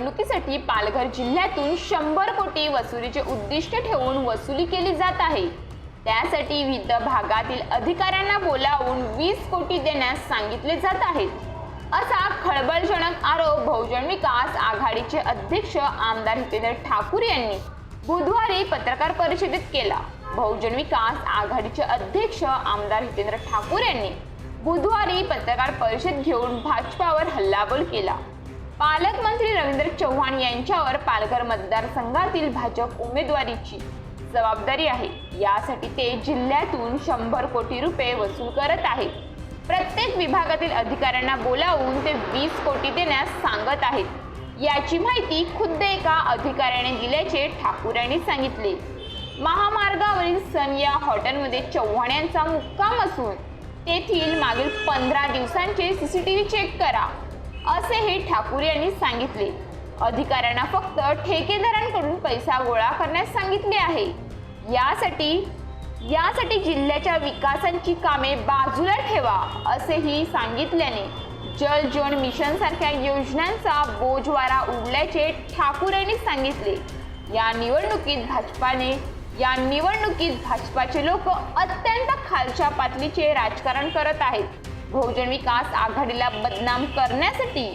निवडणुकीसाठी पालघर जिल्ह्यातून 100 कोटी वसुलीचे उद्दिष्ट ठेवून वसुली केली जात आहे। त्यासाठी विविध भागातील अधिकाऱ्यांना बोलावून 20 कोटी देण्यास सांगितले जात आहेत, असा खळबळजनक आरोप बहुजन विकास आघाडीचे अध्यक्ष आमदार हितेंद्र ठाकूर यांनी बुधवारी पत्रकार परिषदेत केला। बहुजन विकास आघाडीचे अध्यक्ष आमदार हितेंद्र ठाकूर यांनी बुधवारी पत्रकार परिषद घेऊन भाजपावर हल्लाबोल केला। पालकमंत्री रवींद्र चव्हाण यांच्यावर पालघर मतदारसंघातील भाजप उमेदवारीची जबाबदारी आहे। यासाठी ते जिल्ह्यातून 100 कोटी रुपये वसूल करत आहेत। प्रत्येक विभागातील अधिकाऱ्यांना बोलावून ते 20 कोटी देण्यास सांगत आहेत। याची माहिती खुद्द एका अधिकाऱ्याने दिल्याचे ठाकूर यांनी सांगितले। महामार्गावरील सन या हॉटेलमध्ये चव्हाण यांचा मुक्काम असून तेथील मागील 15 दिवसांचे सीसीटीव्ही चेक करा, असेही ठाकूर यांनी सांगितले। अधिकाऱ्यांना फक्त ठेकेदारांकडून पैसा गोळा करण्यास सांगितले आहे। यासाठी जिल्ह्याच्या विकासाची कामे बाजूला ठेवा, असेही सांगितल्याने जल जीवन मिशन सारख्या योजनांचा बोजवारा उडल्याचे ठाकूर यांनी सांगितले। या निवडणुकीत भाजपाचे लोक अत्यंत खालच्या पातळीचे राजकारण करत आहेत। बहुजन विकास आघाडीला बदनाम करण्यासाठी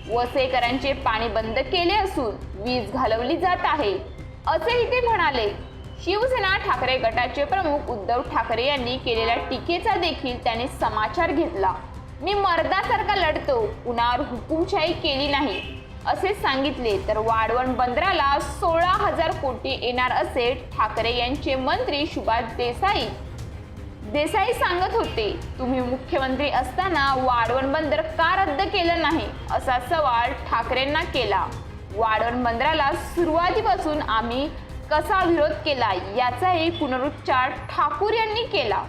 वसईकरांचे पाणी बंद केले असून वीज घालवली जात आहे, असेही ते म्हणाले। शिवसेना ठाकरे गटाचे प्रमुख उद्धव ठाकरे यांनी केलेल्या टीकेचा देखील त्यांनी समाचार घेतला। मी मर्दासारखा लढतो, कुणावर हुकुमशाही केली नाही, असे सांगितले। तर वाढवण बंदराला 16,000 कोटी येणार असे ठाकरे यांचे मंत्री सुभाष देसाई सांगत होते। तुम्ही मुख्यमंत्री असताना वाढवण बंदर का रद्द केलं नाही, असा सवाल ठाकरेंना केला। वाढवण बंदराला सुरुवातीपासून आम्ही कसा विरोध केला, याचाही पुनरुच्चार ठाकूर यांनी केला।